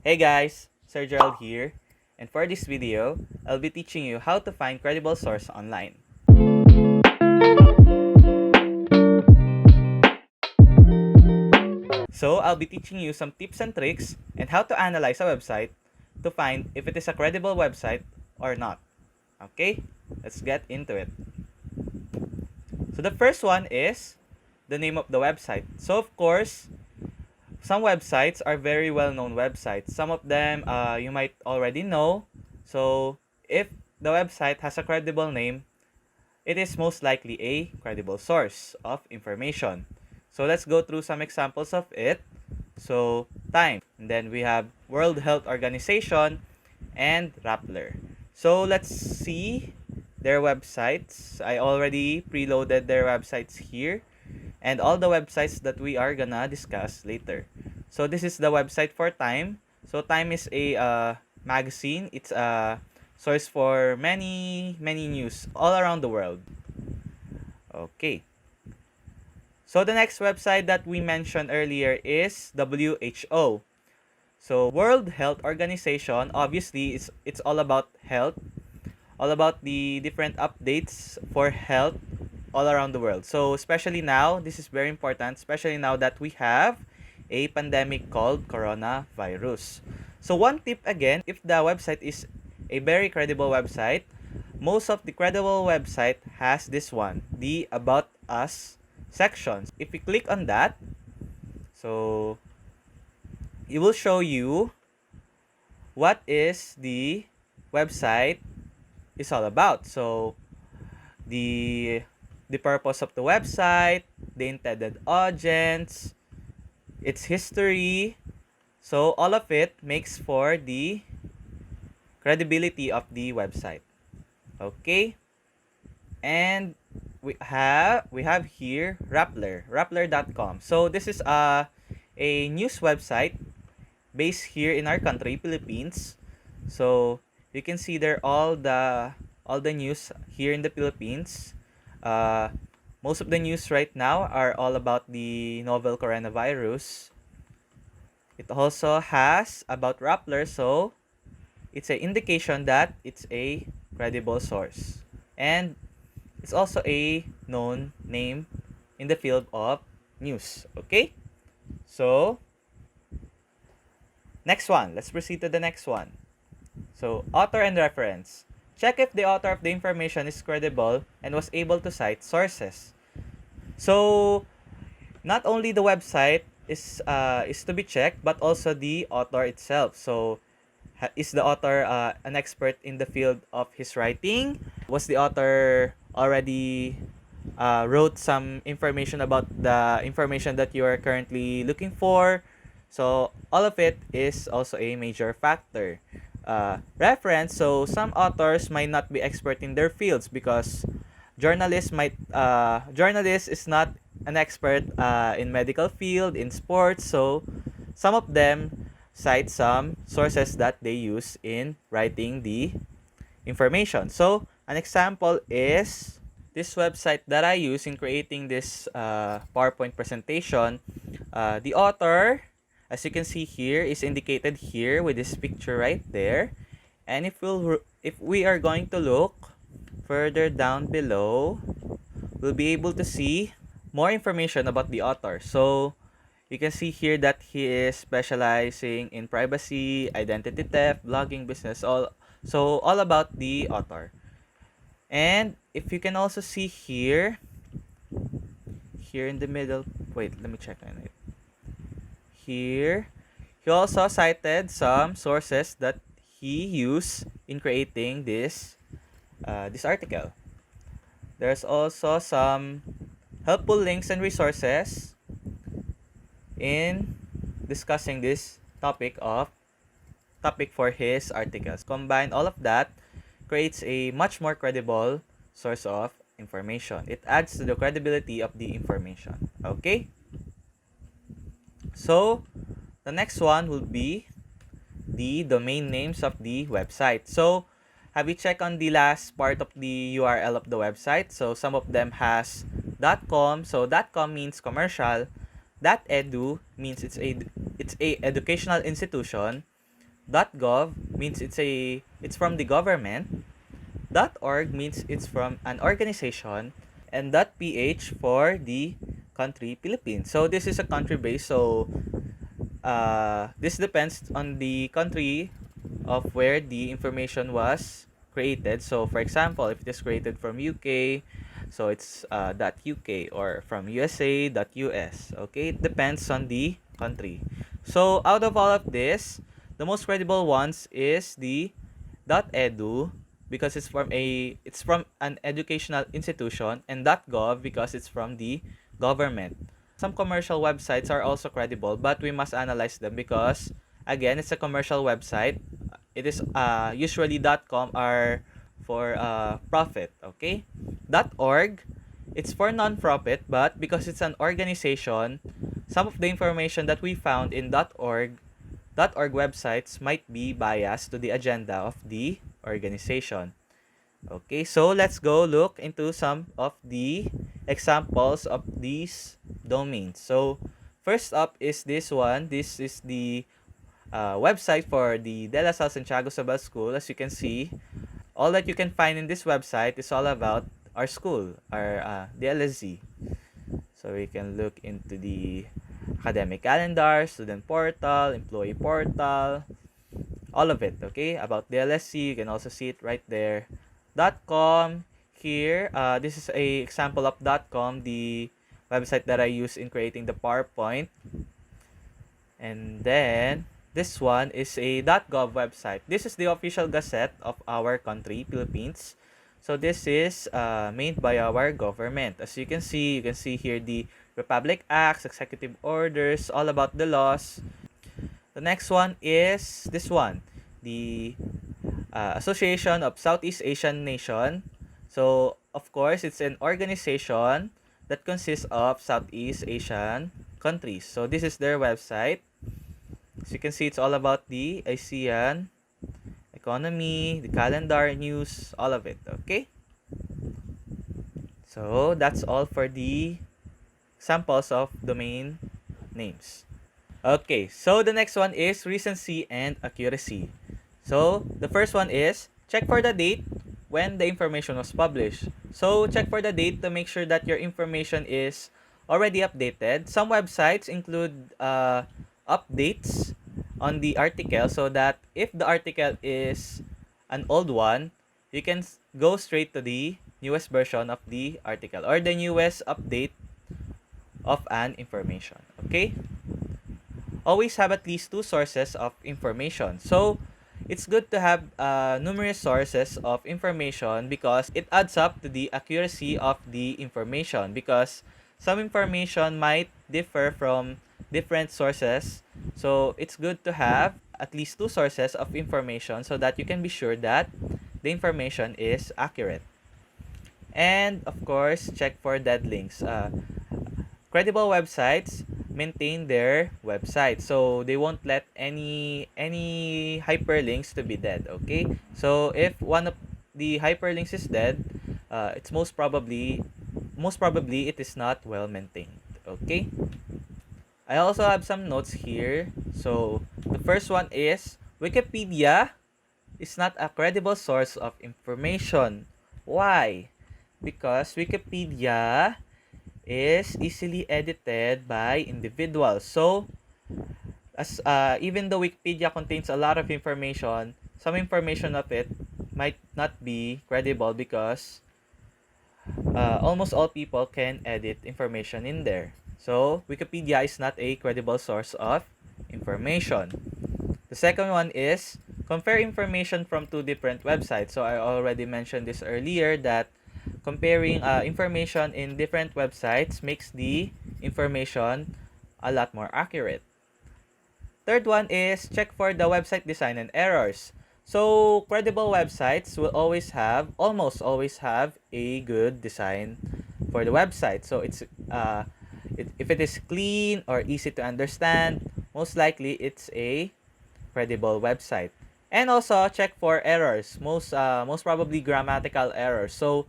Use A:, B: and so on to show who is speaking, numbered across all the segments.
A: Hey guys, Sir Gerald here, and for this video, I'll be teaching you how to find credible source online. So, I'll be teaching you some tips and tricks and how to analyze a website to find if it is a credible website or not. Okay, let's get into it. So, the first one is the name of the website. So, of course, some websites are very well-known websites. Some of them you might already know. So, if the website has a credible name, it is most likely a credible source of information. So, let's go through some examples of it. So, Time. And then we have World Health Organization and Rappler. So, let's see their websites. I already preloaded their websites here and all the websites that we are gonna discuss later. So this is the website for Time. So Time is a magazine. It's a source for many news all around the world. Okay. So the next website that we mentioned earlier is WHO. So World Health Organization, obviously it's all about health, all about the different updates for health all around the world. So especially now, this is very important, especially now that we have a pandemic called coronavirus. So one tip again, if the website is a very credible website, most of the credible website has this one, the About Us section. If we click on that, so it will show you what is the website is all about. So the purpose of the website, the intended audience, its history. So all of it makes for the credibility of the website. Okay? And we have here rappler.com. So this is a news website based here in our country, Philippines. So you can see there all the news here in the Philippines. Most of the news right now are all about the novel coronavirus. It also has about Rappler, so it's an indication that it's a credible source. And it's also a known name in the field of news. Okay? So, next one. Let's proceed to the next one. So, author and reference. Check if the author of the information is credible and was able to cite sources. So, not only the website is to be checked, but also the author itself. So, is the author an expert in the field of his writing? Was the author already wrote some information about the information that you are currently looking for? So, all of it is also a major factor. Reference, so some authors might not be expert in their fields because journalist is not an expert in medical field, in sports. So some of them cite some sources that they use in writing the information. So an example is this website that I use in creating this PowerPoint presentation. The author, as you can see here, is indicated here with this picture right there. And if we are going to look further down below, we'll be able to see more information about the author. So you can see here that he is specializing in privacy, identity theft, blogging, business, all about the author. And if you can also see here in the middle, wait, let me check on it. Here, he also cited some sources that he used in creating this article. There's also some helpful links and resources in discussing this topic for his articles. Combine all of that creates a much more credible source of information. It adds to the credibility of the information. Okay? So, the next one will be the domain names of the website. So, have you checked on the last part of the URL of the website? So, some of them has .com. So, .com means commercial. .edu means it's a educational institution. .gov means it's from the government. .org means it's from an organization, and .ph for the country Philippines. So this is a country base. So this depends on the country of where the information was created. So for example, if it is created from UK, so it's .uk, or from USA, .us. Okay, it depends on the country. So out of all of this, the most credible ones is the .edu, because it's from an educational institution, and .gov because it's from the government. Some commercial websites are also credible, but we must analyze them because again, it's a commercial website. It is usually .com are for profit, okay? .org, it's for non-profit, but because it's an organization, some of the information that we found in .org websites might be biased to the agenda of the organization. Okay, so let's go look into some of the examples of these domains. So first up is this one. This is the website for the De La Salle Santiago Sabal School. As you can see, all that you can find in this website is all about our school, our DLSZ. So we can look into the academic calendar, student portal, employee portal, all of it, okay? About DLSC, you can also see it right there. .com here, this is a example of .com, the website that I use in creating the PowerPoint. And then this one is a .gov website. This is the official gazette of our country, Philippines. So this is made by our government. As you can see here the Republic Acts, executive orders, all about the laws. The next one is this one, the Association of Southeast Asian Nation. So of course, it's an organization that consists of Southeast Asian countries. So this is their website. As you can see, it's all about the ASEAN economy, the calendar, news, all of it, okay? So that's all for the samples of domain names. Okay, so the next one is recency and accuracy. So the first one is check for the date when the information was published. So check for the date to make sure that your information is already updated. Some websites include updates on the article, so that if the article is an old one, you can go straight to the newest version of the article or the newest update of an information. Okay? Always have at least 2 sources of information. So it's good to have numerous sources of information because it adds up to the accuracy of the information, because some information might differ from different sources. So it's good to have at least 2 sources of information so that you can be sure that the information is accurate. And of course, check for dead links. Credible websites maintain their website, so they won't let any hyperlinks to be dead. Okay, so if one of the hyperlinks is dead, it's most probably it is not well maintained. Okay, I also have some notes here. So the first one is Wikipedia is not a credible source of information. Why? Because Wikipedia is easily edited by individuals. So as even though Wikipedia contains a lot of information, some information of it might not be credible because almost all people can edit information in there. So Wikipedia is not a credible source of information. The second one is compare information from 2 different websites. So I already mentioned this earlier, that comparing information in different websites makes the information a lot more accurate. Third one is check for the website design and errors. So credible websites will almost always have a good design for the website. So if it is clean or easy to understand, most likely it's a credible website. And also check for errors, most probably grammatical errors. So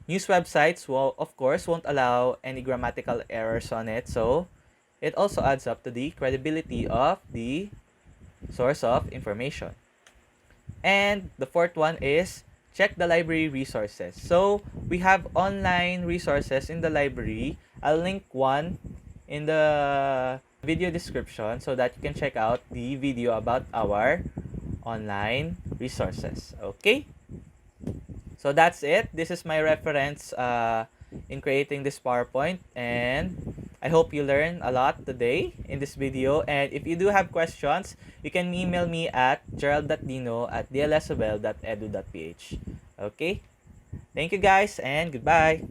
A: news websites will of course won't allow any grammatical errors on it. So it also adds up to the credibility of the source of information. And the fourth one is check the library resources. So we have online resources in the library. I'll link one in the video description so that you can check out the video about our online resources. Okay? So that's it. This is my reference in creating this PowerPoint, and I hope you learned a lot today in this video. And if you do have questions, you can email me at gerald.dino@dlsobel.edu.ph. Okay? Thank you guys, and goodbye.